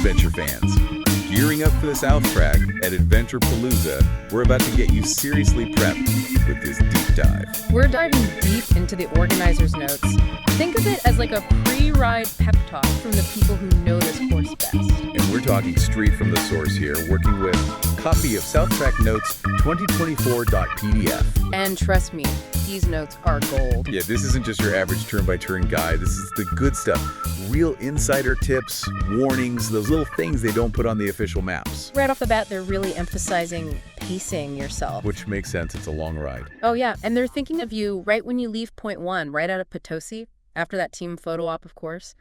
adventure fans. Gearing up for the South Track at Adventure Palooza, we're about to get you seriously prepped with this deep dive. We're diving deep into the organizer's notes. Think of it as like a pre-ride pep talk from the people who know this course best. And we're talking straight from the source here, working with a copy of South Track Notes 2024.pdf. And trust me, these notes are gold. Yeah, this isn't just your average turn-by-turn guide. This is the good stuff. Real insider tips, warnings, those little things they don't put on the official maps. Right off the bat, they're really emphasizing pacing yourself. Which makes sense. It's a long ride. Oh, yeah. And they're thinking of you right when you leave point 1, right out of Potosi, after that team photo op, of course.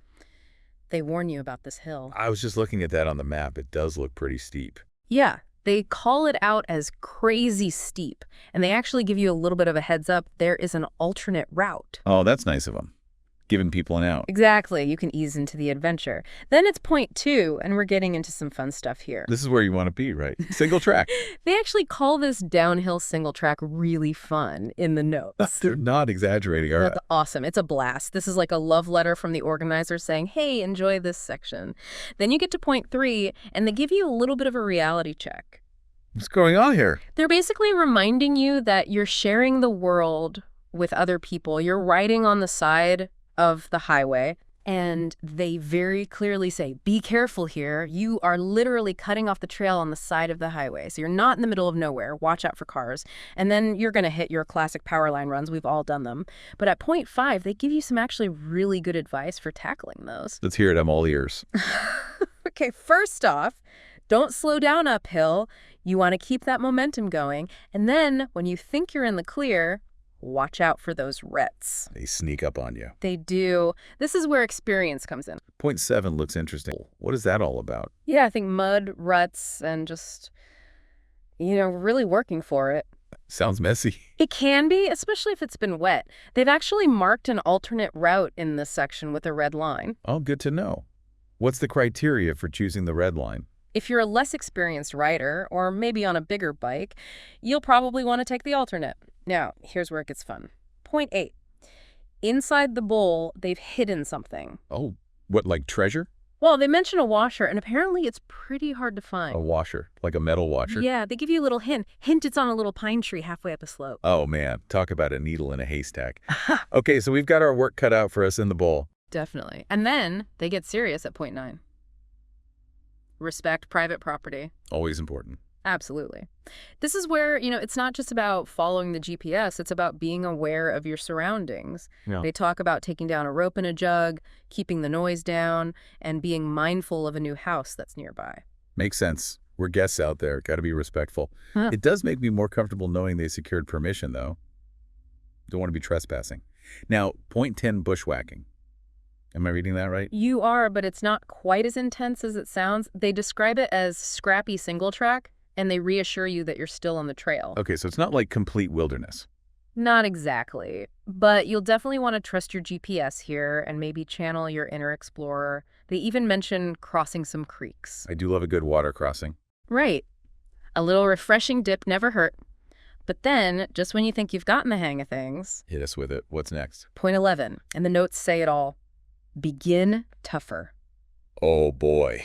They warn you about this hill. I was just looking at that on the map. It does look pretty steep. Yeah. They call it out as crazy steep, and they actually give you a little bit of a heads up. There is an alternate route. Oh, that's nice of them. Giving people an out. Exactly. You can ease into the adventure. Then it's point 2, and we're getting into some fun stuff here. This is where you want to be, right? Single track. They actually call this downhill single track really fun in the notes. They're not exaggerating, all right? That's awesome. It's a blast. This is like a love letter from the organizer saying, hey, enjoy this section. Then you get to point 3, and they give you a little bit of a reality check. What's going on here? They're basically reminding you that you're sharing the world with other people. You're riding on the side of the highway, and they very clearly say, be careful here. You are literally cutting off the trail on the side of the highway. So you're not in the middle of nowhere. Watch out for cars. And then you're going to hit your classic power line runs. We've all done them. But at point 5, they give you some actually really good advice for tackling those. Let's hear it. I'm all ears. Okay, first off, don't slow down uphill. You want to keep that momentum going. And then when you think you're in the clear, watch out for those ruts. They sneak up on you. They do. This is where experience comes in. Point 7 looks interesting. What is that all about? Yeah, I think mud, ruts, and just, really working for it. Sounds messy. It can be, especially if it's been wet. They've actually marked an alternate route in this section with a red line. Oh, good to know. What's the criteria for choosing the red line? If you're a less experienced rider, or maybe on a bigger bike, you'll probably want to take the alternate. Now, here's where it gets fun. Point 8. Inside the bowl, they've hidden something. Oh, what, like treasure? Well, they mention a washer, and apparently it's pretty hard to find. A washer, like a metal washer? Yeah, they give you a little hint. Hint it's on a little pine tree halfway up a slope. Oh, man. Talk about a needle in a haystack. Okay, so we've got our work cut out for us in the bowl. Definitely. And then they get serious at point 9. Respect private property. Always important. Absolutely. This is where, it's not just about following the GPS. It's about being aware of your surroundings. Yeah. They talk about taking down a rope and a jug, keeping the noise down, and being mindful of a new house that's nearby. Makes sense. We're guests out there. Got to be respectful. Huh. It does make me more comfortable knowing they secured permission, though. Don't want to be trespassing. Now, point 10, bushwhacking. Am I reading that right? You are, but it's not quite as intense as it sounds. They describe it as scrappy single track, and they reassure you that you're still on the trail. Okay, so it's not like complete wilderness. Not exactly, but you'll definitely want to trust your GPS here and maybe channel your inner explorer. They even mention crossing some creeks. I do love a good water crossing. Right. A little refreshing dip never hurt. But then, just when you think you've gotten the hang of things... Hit us with it. What's next? Point 11, and the notes say it all. Begin tougher. Oh, boy.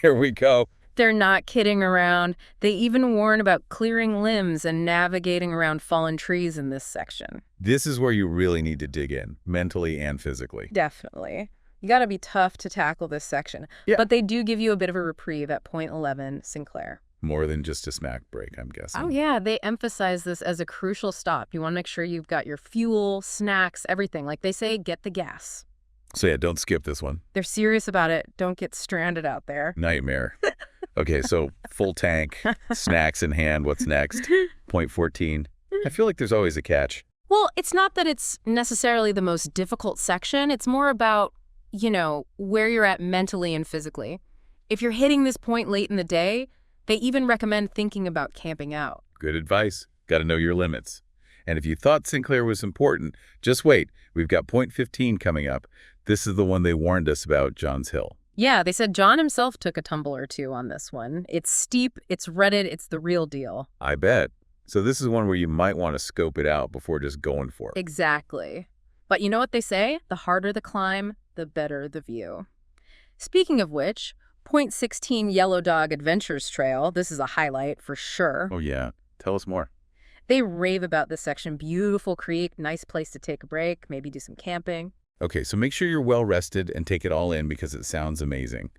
Here we go. They're not kidding around. They even warn about clearing limbs and navigating around fallen trees in this section. This is where you really need to dig in, mentally and physically. Definitely. You got to be tough to tackle this section. Yeah. But they do give you a bit of a reprieve at point 11, Sinclair. More than just a smack break, I'm guessing. Oh, yeah. They emphasize this as a crucial stop. You want to make sure you've got your fuel, snacks, everything. Like they say, get the gas. So yeah, don't skip this one. They're serious about it. Don't get stranded out there. Nightmare. Okay, so full tank, snacks in hand. What's next? Point 14. I feel like there's always a catch. Well, it's not that it's necessarily the most difficult section. It's more about, where you're at mentally and physically. If you're hitting this point late in the day, they even recommend thinking about camping out. Good advice. Got to know your limits. And if you thought Sinclair was important, just wait. We've got point 15 coming up. This is the one they warned us about, John's Hill. Yeah, they said John himself took a tumble or two on this one. It's steep, it's rutted, it's the real deal. I bet. So this is one where you might want to scope it out before just going for it. Exactly. But you know what they say? The harder the climb, the better the view. Speaking of which, Point 16 Yellow Dog Adventures Trail. This is a highlight for sure. Oh, yeah. Tell us more. They rave about this section. Beautiful creek, nice place to take a break, maybe do some camping. Okay, so make sure you're well rested and take it all in because it sounds amazing.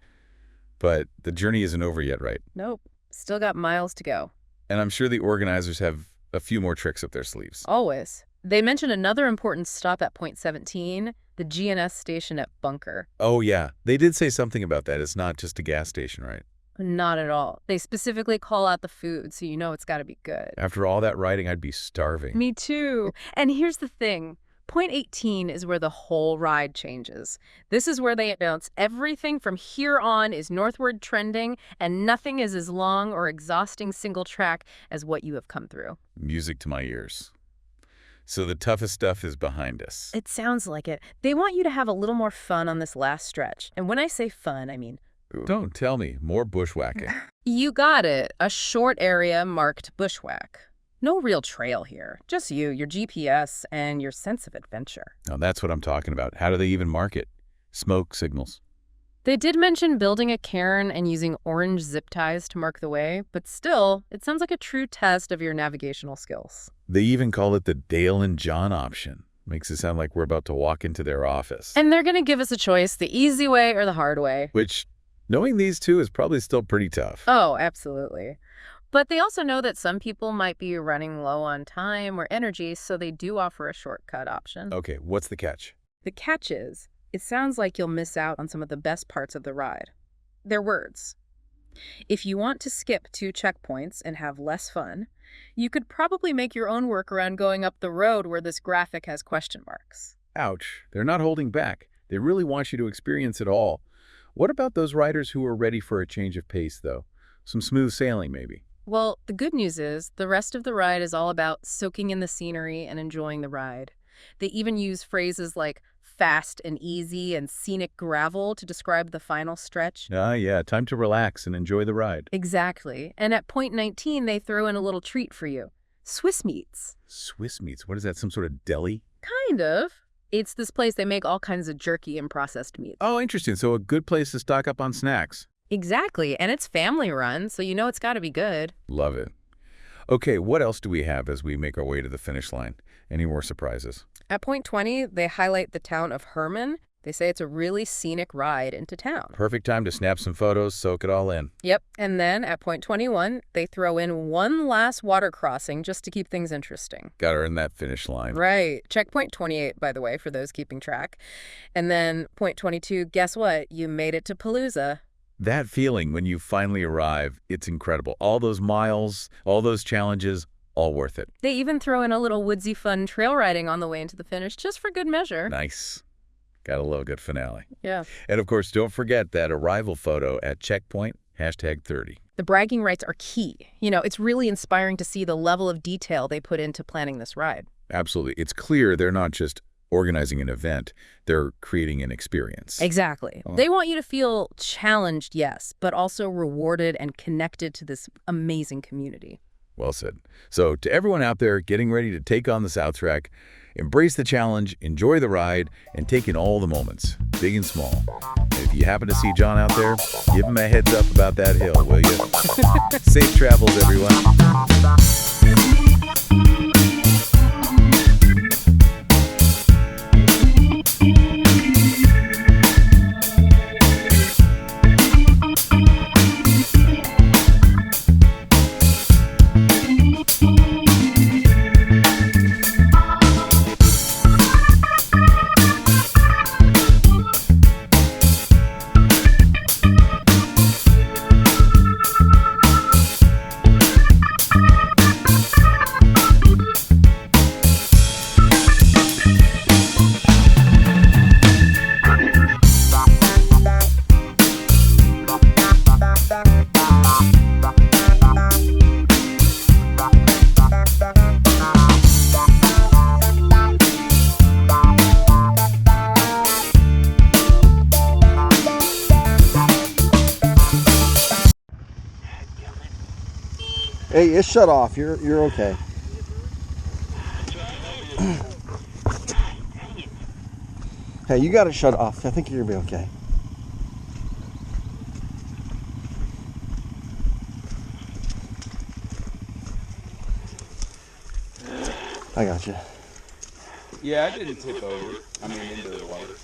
But the journey isn't over yet, right? Nope. Still got miles to go. And I'm sure the organizers have a few more tricks up their sleeves. Always. They mention another important stop at Point 17, the GNS station at Bunker. Oh, yeah. They did say something about that. It's not just a gas station, right? Not at all. They specifically call out the food, so you know it's got to be good. After all that riding, I'd be starving. Me too. And here's the thing. Point 18 is where the whole ride changes. This is where they announce everything from here on is northward trending, and nothing is as long or exhausting single track as what you have come through. Music to my ears. So the toughest stuff is behind us. It sounds like it. They want you to have a little more fun on this last stretch. And when I say fun, I mean... Don't tell me. More bushwhacking. You got it. A short area marked bushwhack. No real trail here. Just you, your GPS, and your sense of adventure. Now that's what I'm talking about. How do they even mark it? Smoke signals. They did mention building a cairn and using orange zip ties to mark the way, but still, it sounds like a true test of your navigational skills. They even call it the Dale and John option. Makes it sound like we're about to walk into their office. And they're going to give us a choice, the easy way or the hard way. Which, knowing these two, is probably still pretty tough. Oh, absolutely. But they also know that some people might be running low on time or energy, so they do offer a shortcut option. Okay, what's the catch? The catch is, it sounds like you'll miss out on some of the best parts of the ride. Their words. If you want to skip 2 checkpoints and have less fun, you could probably make your own workaround going up the road where this graphic has question marks. Ouch. They're not holding back. They really want you to experience it all. What about those riders who are ready for a change of pace, though? Some smooth sailing, maybe? Well, the good news is the rest of the ride is all about soaking in the scenery and enjoying the ride. They even use phrases like fast and easy and scenic gravel to describe the final stretch. Yeah, time to relax and enjoy the ride. Exactly. And at point 19, they throw in a little treat for you. Swiss meats. Swiss meats? What is that, some sort of deli? Kind of. It's this place they make all kinds of jerky and processed meats. Oh, interesting. So a good place to stock up on snacks. Exactly. And it's family run, so you know it's got to be good. Love it. Okay, what else do we have as we make our way to the finish line? Any more surprises? At point 20, they highlight the town of Herman. They say it's a really scenic ride into town. Perfect time to snap some photos, soak it all in. Yep. And then at point 21, they throw in one last water crossing just to keep things interesting. Got to earn that finish line. Right. Checkpoint 28, by the way, for those keeping track. And then point 22, guess what? You made it to Palooza. That feeling when you finally arrive, it's incredible. All those miles, all those challenges, all worth it. They even throw in a little woodsy fun trail riding on the way into the finish, just for good measure. Nice. Gotta love a good finale. Yeah. And of course, don't forget that arrival photo at checkpoint, #30. The bragging rights are key. You know, it's really inspiring to see the level of detail they put into planning this ride. Absolutely. It's clear they're not just organizing an event, they're creating an experience. Exactly. Oh. They want you to feel challenged, yes, but also rewarded and connected to this amazing community. Well said. So to everyone out there getting ready to take on the South Track, embrace the challenge, enjoy the ride, and take in all the moments, big and small. And if you happen to see John out there, give him a heads up about that hill, will you? Safe travels, everyone. Hey, it's shut off. You're okay. Hey, you got it shut off. I think you're gonna be okay. I got you. Yeah, I didn't tip over. I mean, into the water.